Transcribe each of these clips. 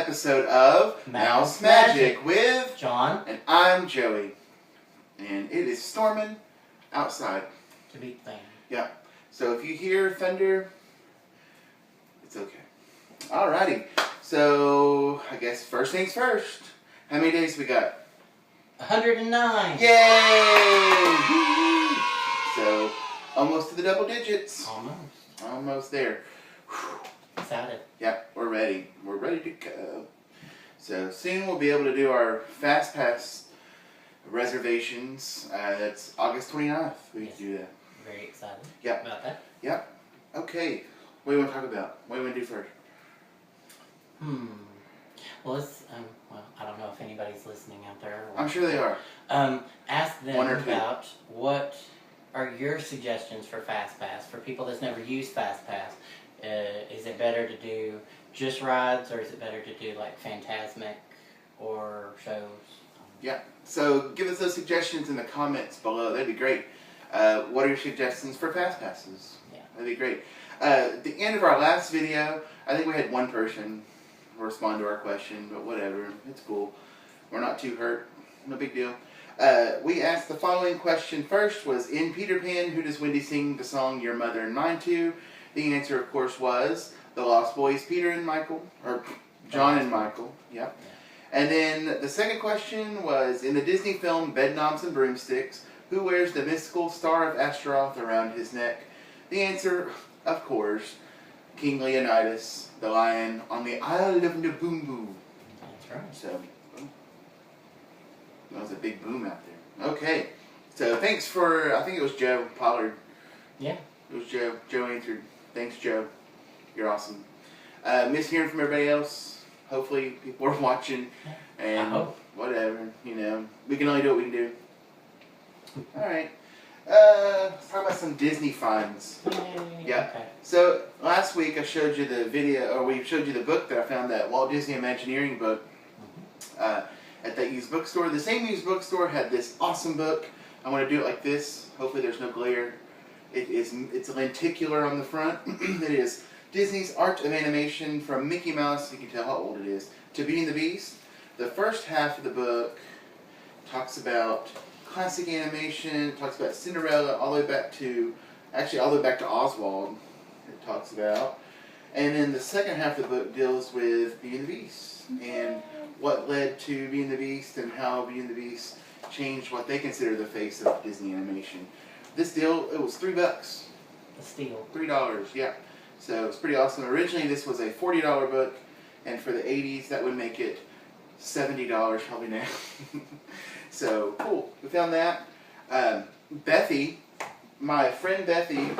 episode of Mouse Magic with John. And I'm Joey. And it is storming outside. To be plain. Yeah. So if you hear thunder, it's okay. Alrighty. So I guess first things first. How many days we got? 109. Yay! So almost to the double digits. Almost there. Excited. Yeah, we're ready. We're ready to go. So soon we'll be able to do our Fast Pass reservations. That's August 29th. We can do that. Very excited. Yep. About that. Yep. Okay. What do you want to talk about? What do you want to do first? Well, let's. Well, I don't know if anybody's listening out there. I'm sure they are. Ask them One or two. about what are your suggestions for Fast Pass for people that's never used Fast Pass. Is it better to do just rides, or is it better to do like Phantasmic or shows? Yeah. So give us those suggestions in the comments below. That'd be great. What are your suggestions for Fast Passes? Yeah. That'd be great. At the end of our last video, I think we had one person respond to our question, but whatever. It's cool. We're not too hurt. No big deal. We asked the following question first was, in Peter Pan, who does Wendy sing the song Your Mother and Mine to? The answer, of course, was the Lost Boys, Peter and Michael, or John and Michael. Yep. Yeah. And then the second question was, in the Disney film Bedknobs and Broomsticks, who wears the mystical Star of Astaroth around his neck? The answer, of course, King Leonidas, the lion on the Isle of Nabumbu. That's right. So, that was a big boom out there. Okay. So, thanks for, I think it was Joe Pollard. Yeah. It was Joe. Joe answered. Thanks, Joe. You're awesome. Miss hearing from everybody else. Hopefully, people are watching. And I hope. Whatever, you know. We can only do what we can do. Alright. Let's talk about some Disney finds. Yeah. Okay. So, last week I showed you the video, or we showed you the book that I found, that Walt Disney Imagineering book, at that used bookstore. The same used bookstore had this awesome book. I want to do it like this. Hopefully there's no glare. It's lenticular on the front. It is Disney's Art of Animation from Mickey Mouse, you can tell how old it is, to Beauty and the Beast. The first half of the book talks about classic animation, talks about Cinderella, all the way back to Oswald, it talks about. And then the second half of the book deals with Beauty and the Beast, and what led to Beauty and the Beast, and how Beauty and the Beast changed what they consider the face of Disney animation. This deal, it was $3. A steal. $3, yeah. So it's pretty awesome. Originally this was a $40 book, and for the 80s that would make it $70 probably now. So cool. We found that. Bethy, my friend Bethy,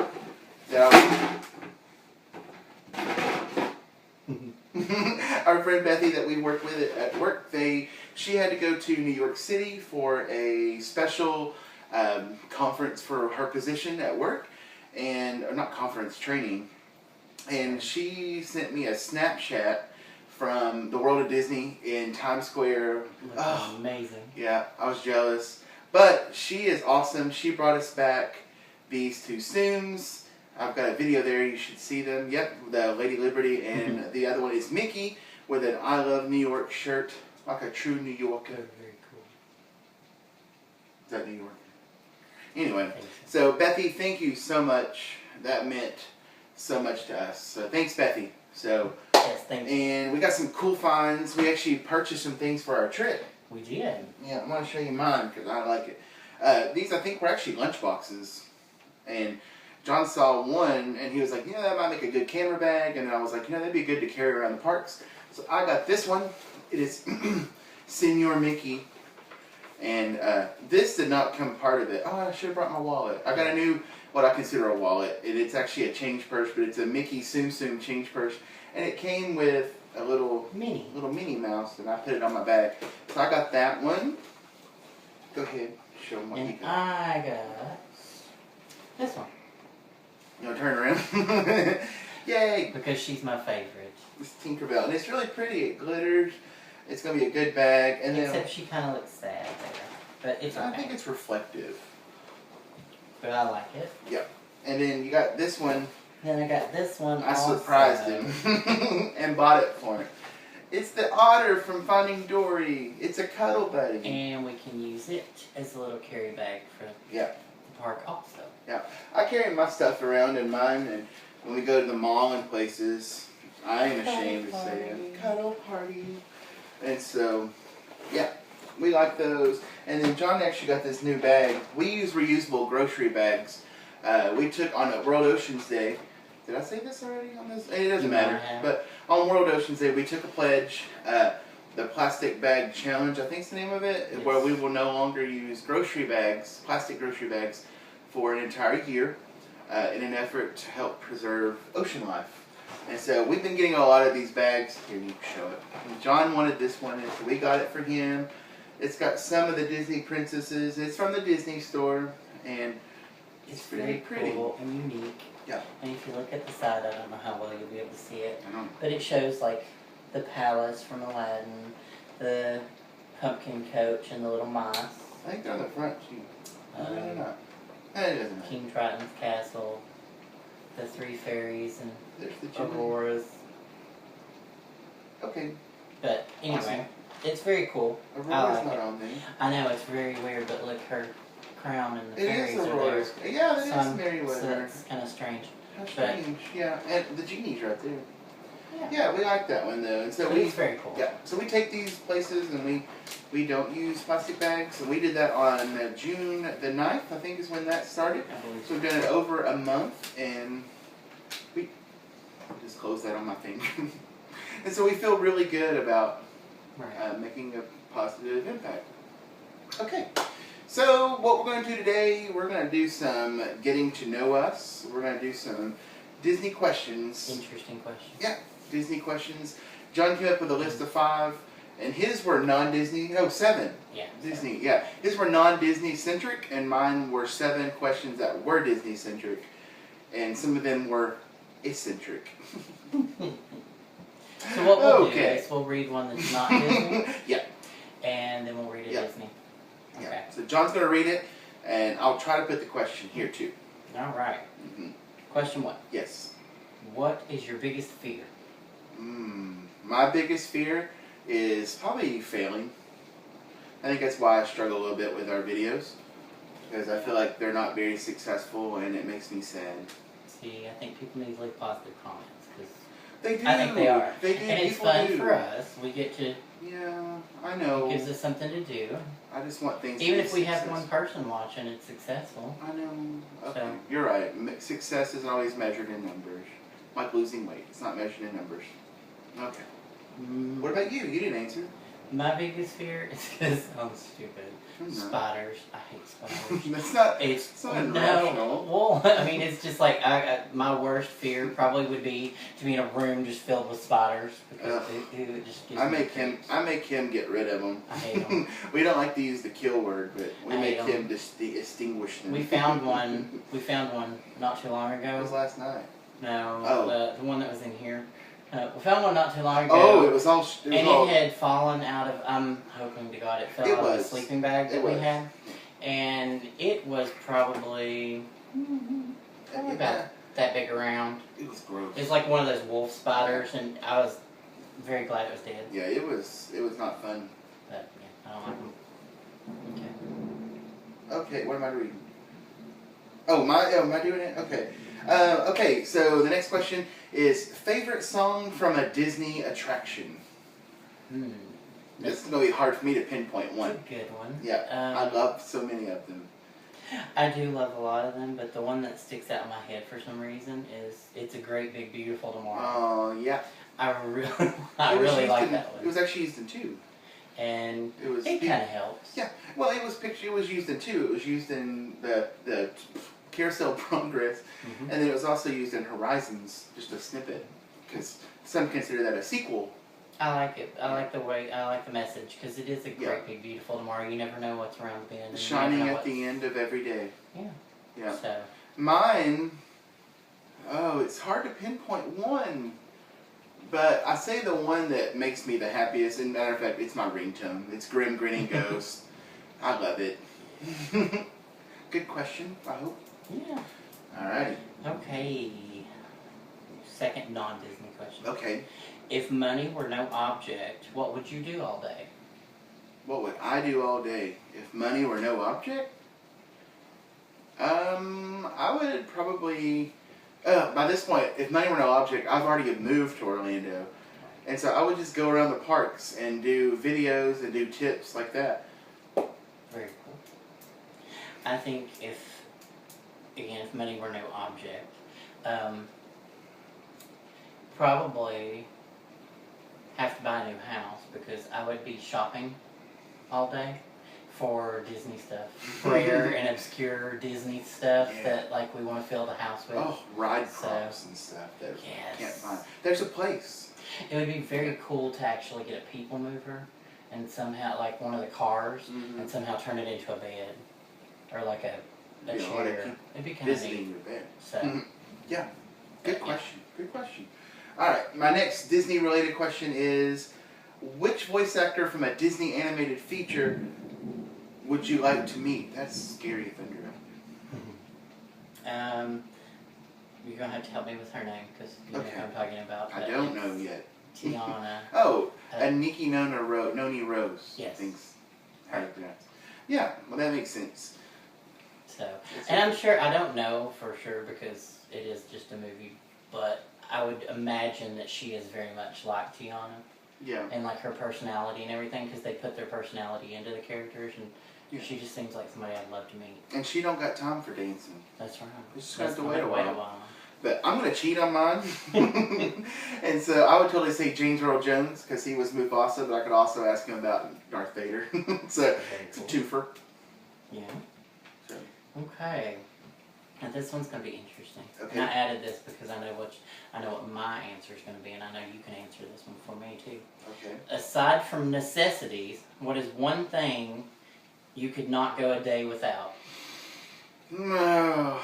our friend Bethy that we work with at work, she had to go to New York City for a special conference for her position at work, and or not conference, training, and she sent me a Snapchat from the World of Disney in Times Square. Oh, amazing. Yeah, I was jealous, but she is awesome. She brought us back these two Sims. I've got a video there, you should see them. Yep, the Lady Liberty, and the other one is Mickey with an I Love New York shirt, like a true New Yorker. Very cool. Is that New York? Anyway, so Bethy, thank you so much. That meant so much to us. So thanks, Bethy. So, yes, thank you. And we got some cool finds. We actually purchased some things for our trip. We did. Yeah, I'm going to show you mine because I like it. These, I think, were actually lunch boxes. And John saw one, and he was like, you know, that might make a good camera bag. And I was like, you know, that'd be good to carry around the parks. So I got this one. It is Senor Mickey. And this did not come part of it. Oh, I should have brought my wallet. I got a new, what I consider a wallet. It's actually a change purse, but it's a Mickey Tsum Tsum change purse. And it came with a little Minnie Mouse, and I put it on my bag. So I got that one. Go ahead, show them what you got. I got this one. You want to turn around? Yay! Because she's my favorite. This Tinkerbell, and it's really pretty. It glitters. It's gonna be a good bag. And except she kind of looks sad there, but it's okay. I think it's reflective. But I like it. Yep. And then you got this one. Then I got this one. I surprised him and bought it for him. It's the otter from Finding Dory. It's a cuddle buddy. And we can use it as a little carry bag for yeah. the park also. Yeah. I carry my stuff around in mine, and when we go to the mall and places, I ain't ashamed to say it. Cuddle party. And so, yeah, we like those. And then John actually got this new bag. We use reusable grocery bags. We took on a World Oceans Day. Did I say this already on this? It doesn't matter. But on World Oceans Day, we took a pledge, the Plastic Bag Challenge, I think is the name of it, yes. Where we will no longer use grocery bags, plastic grocery bags, for an entire year in an effort to help preserve ocean life. And so we've been getting a lot of these bags. Here, you show it. And John wanted this one, and so we got it for him. It's got some of the Disney princesses. It's from the Disney store, and it's very pretty. Cool and unique. Yeah. And if you look at the side, I don't know how well you'll be able to see it, I know. but it shows like the palace from Aladdin, the pumpkin coach, and the little mice. I think they're on the front too. No. It doesn't matter. King Triton's castle, the three fairies, and there's the Aurora's. Okay. But anyway, awesome. It's very cool. Aurora's not on there. I know, it's very weird, but look, her crown and the fairies is Aurora's. Are there. Yeah, that is Merryweather. So it's kind of strange. How strange, yeah. And the genie's right there. Yeah. Yeah, we like that one though. And so it's very cool. Yeah, so we take these places and we don't use plastic bags. And we did that on June the 9th, I think is when that started. So we've done it over a month, and we just closed that on my finger. And so we feel really good about making a positive impact. Okay. So what we're going to do today, we're going to do some getting to know us. We're going to do some Disney questions. Interesting questions. Yeah, Disney questions. John came up with a list of 5, and his were non-Disney. No, 7. Yeah. Disney. 7. Yeah, his were non-Disney centric, and mine were 7 questions that were Disney centric, and some of them were eccentric. So what we'll do is we'll read one that's not Disney. Yeah. And then we'll read a Disney. Okay. Yeah. So John's going to read it, and I'll try to put the question here too. All right. Mm-hmm. Question 1. Yes. What is your biggest fear? My biggest fear is probably failing. I think that's why I struggle a little bit with our videos, because I feel like they're not very successful, and it makes me sad. See, I think people need to leave positive comments, because they do. I think they are. They do. And it's fun for us. We get to. Yeah, I know. It gives us something to do. I just want things. Even if we have one person watching, it's successful. I know. Okay, so. You're right. Success isn't always measured in numbers. Like losing weight, it's not measured in numbers. Okay. What about you? You didn't answer. My biggest fear is because I'm stupid. Spiders. I hate spiders. That's not. It's not irrational. Well, I mean, it's just like my worst fear probably would be to be in a room just filled with spiders, because it just gives me I make him get rid of them. I hate them. We don't like to use the kill word, but we make him extinguish them. We found one. We found one not too long ago. It was last night. No, the one that was in here. We found one not too long ago. Oh, it was all. It had fallen out of. I'm hoping to God it fell out of the sleeping bag that we had, and it was probably about that big around. It was gross. It's like one of those wolf spiders, and I was very glad it was dead. Yeah, it was. It was not fun. But yeah, I don't like them. Okay. Okay. What am I reading? Oh, am I doing it? Okay. Okay, so the next question is favorite song from a Disney attraction. This is going to be hard for me to pinpoint one. That's a good one. Yeah, I love so many of them. I do love a lot of them, but the one that sticks out in my head for some reason is It's a Great Big Beautiful Tomorrow. Oh, yeah. I really like that one. It was actually used in 2. And it kind of helps. Yeah, well, it was used in 2. It was used in the Carousel Progress, and then it was also used in Horizons, just a snippet, because some consider that a sequel. I like it. I like the message, because it is a great big beautiful tomorrow. You never know what's around the bend. Shining at the end of every day. Yeah. Yeah. So. Mine, it's hard to pinpoint one, but I say the one that makes me the happiest, and matter of fact, it's my ringtone. It's Grim Grinning Ghost. I love it. Good question, I hope. Yeah. Alrighty. Okay. Second non-Disney question. Okay. If money were no object, what would you do all day? What would I do all day if money were no object? I would probably. By this point, if money were no object, I've already moved to Orlando, and so I would just go around the parks and do videos and do tips like that. Very cool. I think if money were no object, probably have to buy a new house because I would be shopping all day for Disney stuff. Rare and obscure Disney stuff that like we want to fill the house with. Oh, ride props and stuff that yes. can't find. There's a place. It would be very cool to actually get a people mover and somehow like one of the cars and somehow turn it into a bed or like a chair. It'd be kind of neat. Your bed. So yeah, good question. Good question. All right, my next Disney related question is, which voice actor from a Disney animated feature would you like to meet? That's scary, Thunder. You're gonna have to help me with her name because you know who I'm talking about. I don't know yet. Tiana. Oh, Nikki Noni Rose. Yes. Thinks how to pronounce. Yeah, well that makes sense. So, and I'm sure I don't know for sure because it is just a movie, but I would imagine that she is very much like Tiana. Yeah. And like her personality and everything because they put their personality into the characters and. Yeah. She just seems like somebody I'd love to meet. And she don't got time for dancing. That's right. We just have to wait a while. But I'm going to cheat on mine. And so I would totally say James Earl Jones because he was Mufasa, but I could also ask him about Darth Vader. So it's a twofer. Yeah. So. Okay. Now this one's going to be interesting. Okay. And I added this because I know what my answer is going to be, and I know you can answer this one for me too. Okay. Aside from necessities, what is one thing you could not go a day without? No.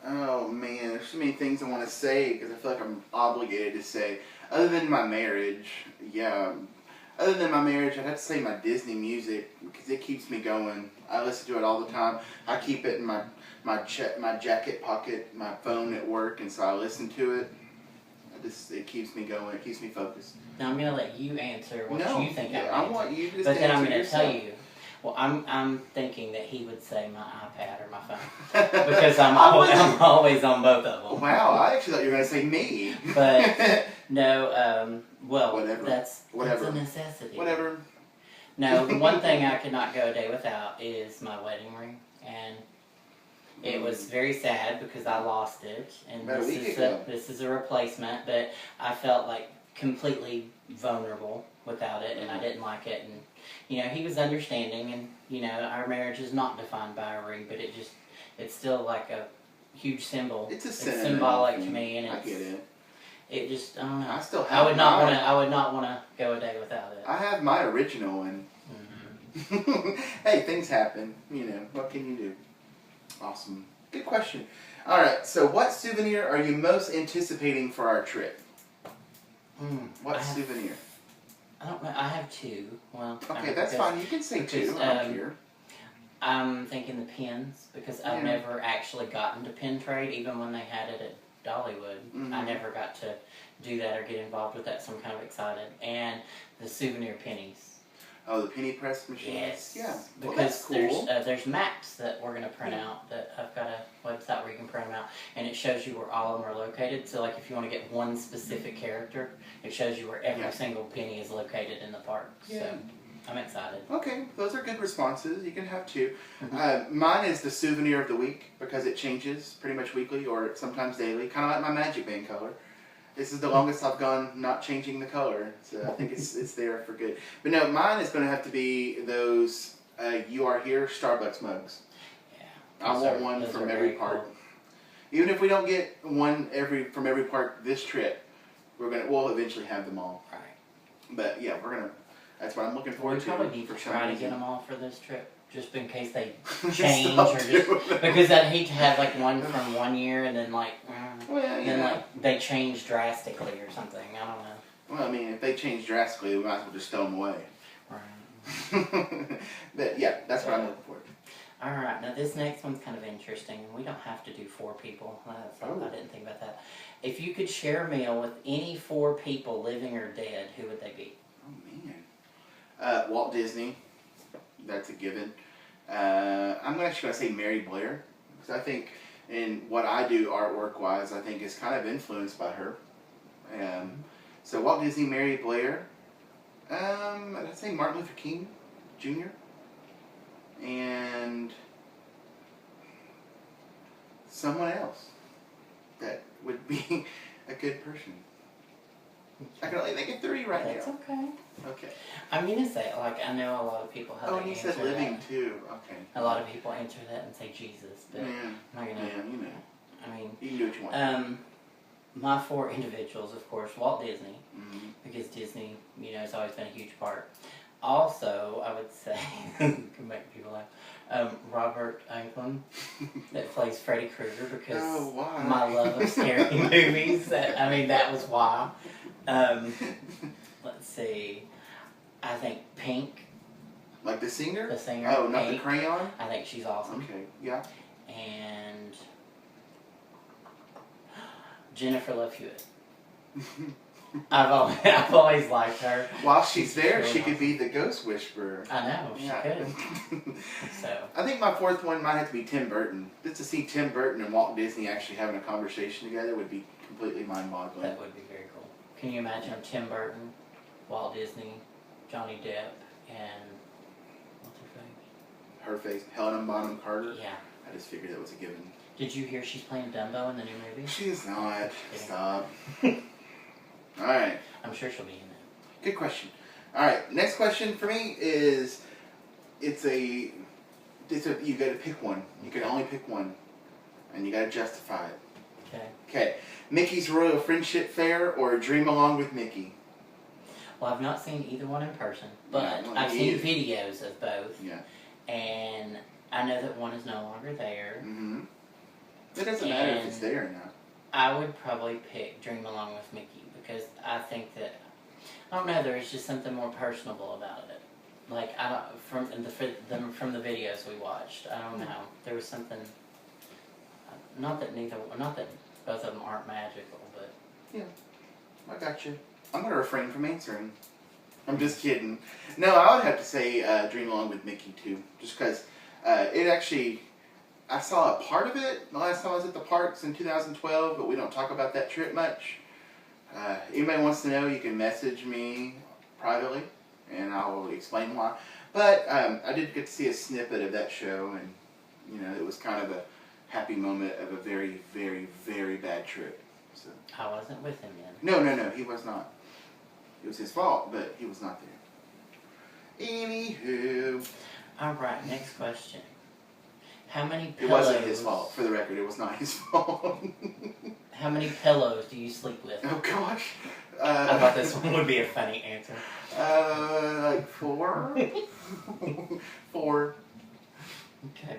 Oh man, there's so many things I want to say because I feel like I'm obligated to say. Other than my marriage, Other than my marriage, I'd have to say my Disney music because it keeps me going. I listen to it all the time. I keep it in my jacket pocket, my phone at work, and so I listen to it. It keeps me going. It keeps me focused. Now I'm gonna let you answer what you think. I want you to. But then I'm gonna tell you. Well, I'm thinking that he would say my iPad or my phone because I'm always on both of them. Wow, I actually thought you were going to say me. But no, well, whatever. That's a necessity. Whatever. No, the one thing I could not go a day without is my wedding ring, and it was very sad because I lost it, and this is a replacement, but I felt like completely vulnerable without it, and I didn't like it, and you know, he was understanding, and you know, our marriage is not defined by a ring, but it's still like a huge symbol. It's symbolic to me, and I get it. It just, I don't know. I still have I would not want to go a day without it. I have my original one. Mm-hmm. Hey, things happen. You know, what can you do? Awesome. Good question. All right, so what souvenir are you most anticipating for our trip? What souvenir? I don't know. I have two. Well, okay, that's fine. You can say two. I don't care. I'm thinking the pins because I've never actually gotten to pin trade, even when they had it at Dollywood. I never got to do that or get involved with that, so I'm kind of excited. And the souvenir pennies. Oh, the penny press machines? Yes. Yeah. Well, because that's cool. there's maps that we're going to print out that I've got a website where you can print them out, and it shows you where all of them are located. So, like, if you want to get one specific character, it shows you where every single penny is located in the park. Yeah. So, I'm excited. Okay, those are good responses. You can have two. Mine is the souvenir of the week because it changes pretty much weekly or sometimes daily, kind of like my Magic Band color. This is the longest I've gone not changing the color, so I think it's there for good. But no, mine is going to have to be those You Are Here Starbucks mugs. Yeah, I want one from every park. Cool. Even if we don't get one from every park this trip, we'll eventually have them all. Right. But yeah, that's what I'm looking forward to. We probably need to try to get them all for this trip, just in case they change because I'd hate to have like one from one year and then like they change drastically or something. I don't know. Well, I mean, if they change drastically, we might as well just throw them away. Right. But yeah, that's what I'm looking for. Alright, now this next one's kind of interesting. We don't have to do 4 people. I didn't think about that. If you could share a meal with any 4 people, living or dead, who would they be? Oh, man. Walt Disney. That's a given. I'm actually going to say Mary Blair. Because I think, in what I do artwork-wise, I think is kind of influenced by her. So Walt Disney, Mary Blair. I'd say Martin Luther King Jr. And someone else that would be a good person. I can only think of 3 right That's now. okay. Okay. I'm going to say, like, I know a lot of people have and you said living too. Okay. A lot of people answer that and say Jesus, but I'm not going to. Yeah, you know. I mean, you can do what you want. My 4 individuals, of course, Walt Disney, Mm-hmm. because Disney, has always been a huge part. Also, I would say, can make people laugh, Robert Englund, that plays Freddy Krueger, because why? my love of scary movies, that was why. Let's see, I think Pink. Like the singer? The singer. Oh, not Pink. the crayon? I think she's awesome. Okay, yeah. And Jennifer Love Hewitt. I've always liked her. While she's there, really she could be the ghost whisperer. I know, she could. So I think my 4th one might have to be Tim Burton. Just to see Tim Burton and Walt Disney actually having a conversation together would be completely mind-boggling. that would be very cool. Can you imagine Tim Burton, Walt Disney, Johnny Depp, and what's her face? Her face, Helena Bonham Carter. Yeah. I just figured that was a given. Did you hear she's playing Dumbo in the new movie? She is not. Stop. Alright. I'm sure she'll be in it. Good question. Alright, next question for me is, you gotta pick one. You can only pick one. And you gotta justify it. Okay. Okay. Mickey's Royal Friendship Fair or Dreamalong with Mickey? Well, I've not seen either one in person, but Yeah, well, I've me seen either. videos of both. Yeah. And I know that one is no longer there. Mm-hmm. It doesn't matter if it's there or not. I would probably pick Dream Along with Mickey, because I think that, I don't know, there's just something more personable about it. Like, I don't, from the videos we watched, I don't know, there was something, not that both of them aren't magical, but. Yeah, I got you. I'm going to refrain from answering. I'm just kidding. No, I would have to say Dream Along with Mickey too, just because it actually, I saw a part of it the last time I was at the parks in 2012, but we don't talk about that trip much. Anybody wants to know, you can message me privately, and I will explain why. But I did get to see a snippet of that show, and it was kind of a happy moment of a very, very, very bad trip. So. I wasn't with him then. No, he was not. It was his fault, but he was not there. Anywho. Alright, next question. How many It pillows... wasn't his fault, for the record. It was not his fault. How many pillows do you sleep with? Oh, gosh. I thought this one would be a funny answer. Like 4? 4. Okay.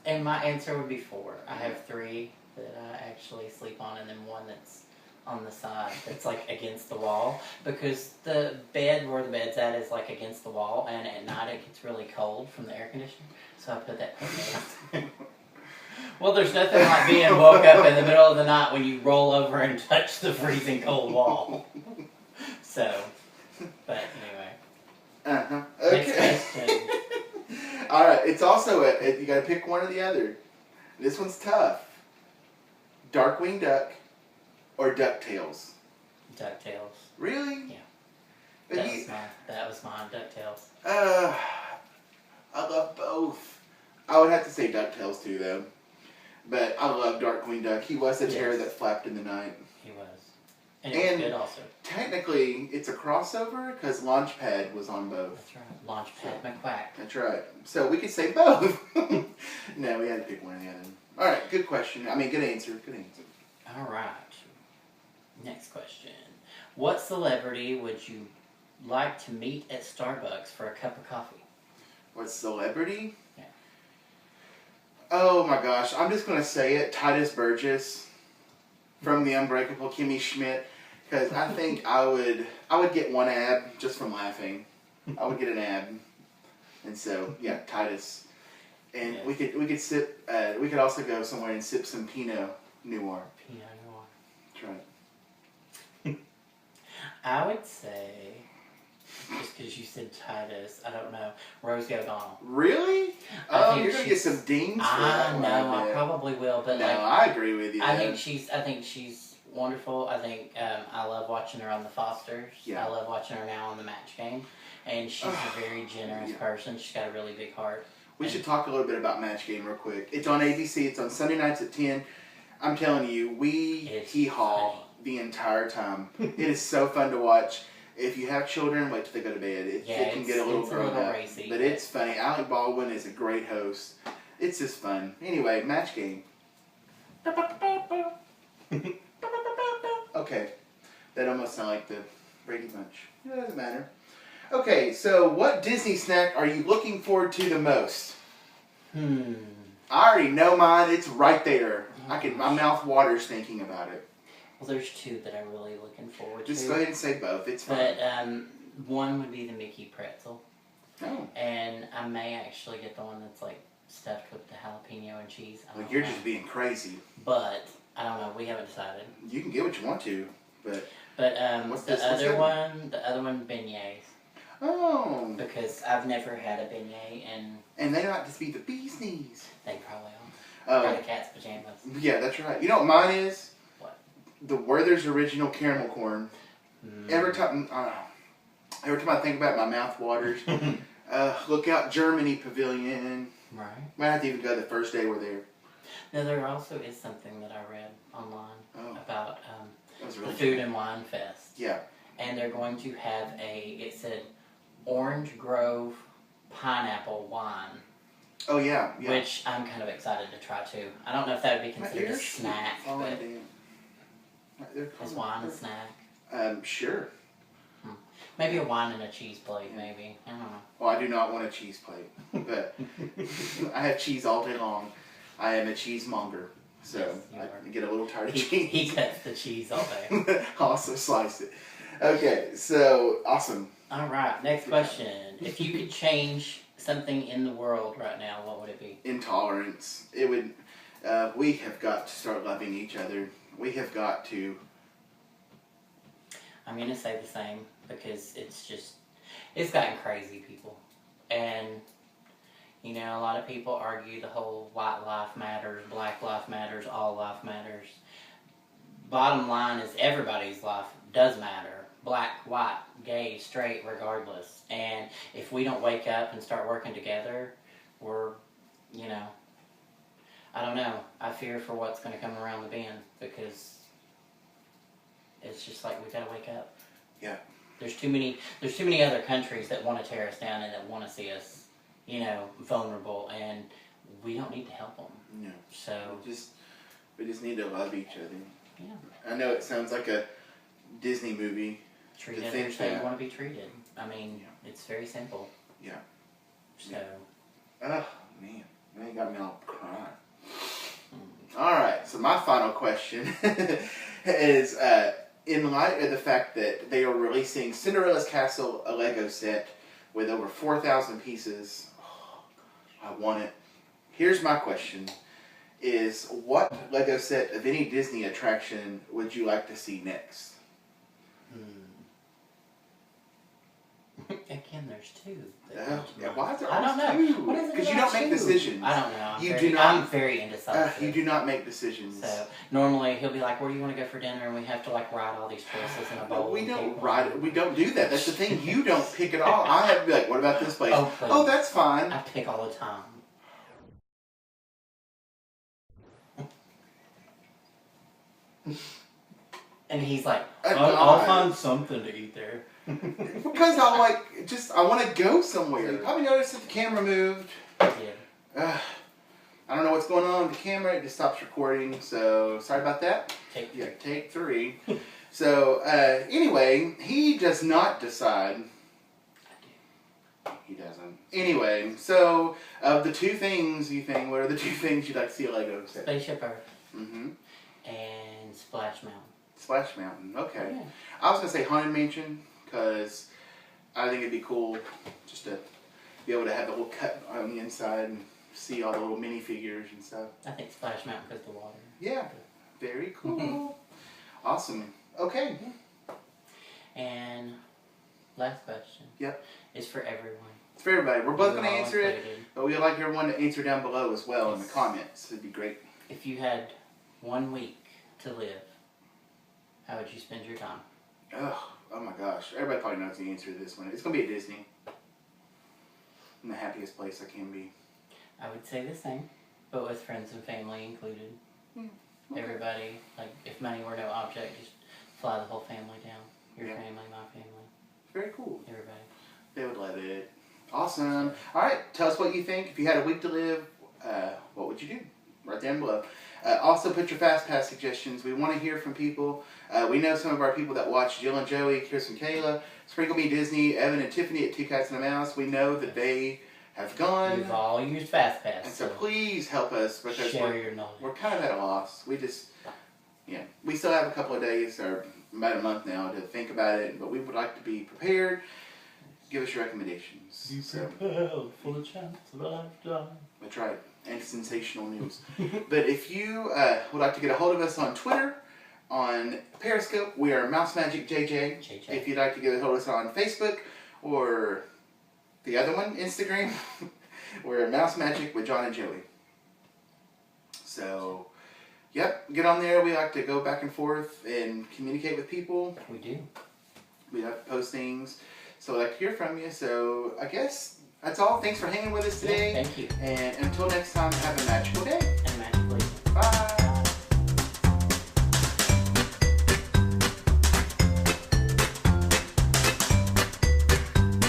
And my answer would be 4. I have 3 that I actually sleep on, and then 1 that's on the side that's like against the wall, because the bed where the bed's at is like against the wall, and at night it gets really cold from the air conditioner, so I put that pillow. Well, there's nothing like being woke up in the middle of the night when you roll over and touch the freezing cold wall. So, but anyway. Okay. Next question. Alright, it's also you gotta pick one or the other. This one's tough. Darkwing Duck or Ducktails? Ducktails. Really? Yeah. But That was mine, Ducktails. I love both. I would have to say Ducktails too, though. But I love Darkwing Duck. He was the terror that flapped in the night. He was. And it was good also. Technically, it's a crossover because Launchpad was on both. That's right. Launchpad McQuack. That's right. So we could say both. No, we had to pick one or the other. Alright, good question. Good answer. Good answer. Alright. Next question. What celebrity would you like to meet at Starbucks for a cup of coffee? What celebrity? Yeah. Oh my gosh, I'm just going to say it. Titus Burgess from The Unbreakable Kimmy Schmidt. Because I think I would get one ab just from laughing. I would get an ab. And so, yeah, Titus. And Yes. we could sip. We could also go somewhere and sip some Pinot Noir. Pinot Noir. That's right. I would say, just because you said Titus, I don't know, Rose O'Donnell. Really? I Oh, think you're gonna get some dings. For that I one, know, I bet. probably will, but No, like, I agree with you. I think she's wonderful. I think I love watching her on the Fosters. Yeah. I love watching her now on the Match Game, and she's a very generous person. She's got a really big heart. We should talk a little bit about Match Game real quick. It's on ABC. It's on Sunday nights at 10. I'm telling you, we hee-haw the entire time. It is so fun to watch. If you have children, wait till they go to bed. It can get a little grown up. Racy, but it's funny. Alec Baldwin is a great host. It's just fun. Anyway, Match Game. Okay. That almost sounded like the Brady Bunch. It doesn't matter. Okay, so what Disney snack are you looking forward to the most? I already know mine. It's right there. My mouth waters thinking about it. Well, there's two that I'm really looking forward to. Just go ahead and say both. It's fine. But one would be the Mickey pretzel. Oh. And I may actually get the one that's like stuffed with the jalapeno and cheese. Well, you're just being crazy. But I don't know. We haven't decided. You can get what you want to, but what's the this? other one, beignets. Oh. Because I've never had a beignet, And they might just be the bee's knees. they probably Oh. are. Or the cat's pajamas. Yeah, that's right. You know what mine is? What? The Werther's Original Caramel Corn. Every time I think about it, my mouth waters. Look out, Germany Pavilion. Right. Might have to even go the first day we're there. Now, there also is something that I read online about That was the really Food and Wine Fest. Yeah. And they're going to have it said, Orange Grove pineapple wine. Oh, yeah. Which I'm kind of excited to try too. I don't know if that would be considered a snack, but is wine a snack? Sure. Maybe a wine and a cheese plate, maybe. I don't know. Well, I do not want a cheese plate, but I have cheese all day long. I am a cheesemonger, so yes, I get a little tired of cheese. He cuts the cheese all day. I also slice it. Okay, so awesome. All right, next question. If you could change something in the world right now, what would it be? Intolerance. It would. We have got to start loving each other. We have got to. I'm gonna say the same because it's gotten crazy, people, and you know a lot of people argue the whole white life matters, black life matters, all life matters. Bottom line is everybody's life does matter. Black, white, gay, straight, regardless. And if we don't wake up and start working together, we're, I don't know. I fear for what's going to come around the bend because it's just like we got to wake up. Yeah. There's too many other countries that want to tear us down and that want to see us, vulnerable, and we don't need to help them. No. So we just need to love each other. Yeah. I know it sounds like a Disney movie. Treat others how you want to be treated. I mean, it's very simple. Yeah. So. Oh, man. Now you got me all crying. Alright, so my final question is, in light of the fact that they are releasing Cinderella's Castle, a Lego set with over 4,000 pieces, I want it. Here's my question, is what Lego set of any Disney attraction would you like to see next? Again, there's two. Why is there I don't know. two? What is it? Because you don't make decisions. I don't know. I'm very indecisive. You do not make decisions. So normally he'll be like, "Where do you want to go for dinner?" And we have to write all these choices in a bowl. We don't write it. We don't do that. That's the thing. You don't pick it all. I have to be like, "What about this place?" Oh, that's fine. I pick all the time. And he's like, I'll find something to eat there. Because I want to go somewhere. You probably noticed that the camera moved. Yeah. I don't know what's going on with the camera. It just stops recording. So, sorry about that. Take three. So, anyway, he does not decide. He doesn't. Anyway, so, of the two things you think, what are the two things you'd like to see a Lego set? Spaceship Earth. Mm-hmm. And Splash Mountain. Splash Mountain, okay. Yeah. I was going to say Haunted Mansion, because I think it'd be cool just to be able to have the little cut on the inside and see all the little minifigures and stuff. I think Splash Mountain because the water. Yeah, very cool. Awesome. Okay. And last question. Yep. Is for everyone. It's for everybody. We're both going to all answer it, included. but we'd like everyone to answer down below as well in the comments. It'd be great. If you had 1 week to live, how would you spend your time? Oh my gosh. Everybody probably knows the answer to this one. It's going to be at Disney. In the happiest place I can be. I would say the same, but with friends and family included. Okay. Everybody, like, if money were no object, just fly the whole family down. Your family, my family. Very cool. Everybody. They would love it. Awesome. Alright, tell us what you think. If you had a week to live, what would you do? Right down below. Also put your FastPass suggestions. We want to hear from people. We know some of our people that watch Jill and Joey, Chris and Kayla, Sprinkle Me Disney, Evan and Tiffany at Two Cats and a Mouse. We know that they have gone. You've all used FastPass. And so please help us because share your knowledge. We're kind of at a loss. We just, we still have a couple of days or about a month now to think about it, but we would like to be prepared. Give us your recommendations. Be prepared for the chance of a lifetime. That's right. And sensational news. But if you would like to get a hold of us on Twitter, on Periscope, we are MouseMagicJJ. If you'd like to get a hold of us on Facebook or the other one, Instagram, we're MouseMagicwithJohnandJoie. So, yep, get on there. We like to go back and forth and communicate with people. We do. We like to post things. So I'd like to hear from you. So I guess that's all. Thanks for hanging with us today. Yeah, thank you. And until next time, have a magical day.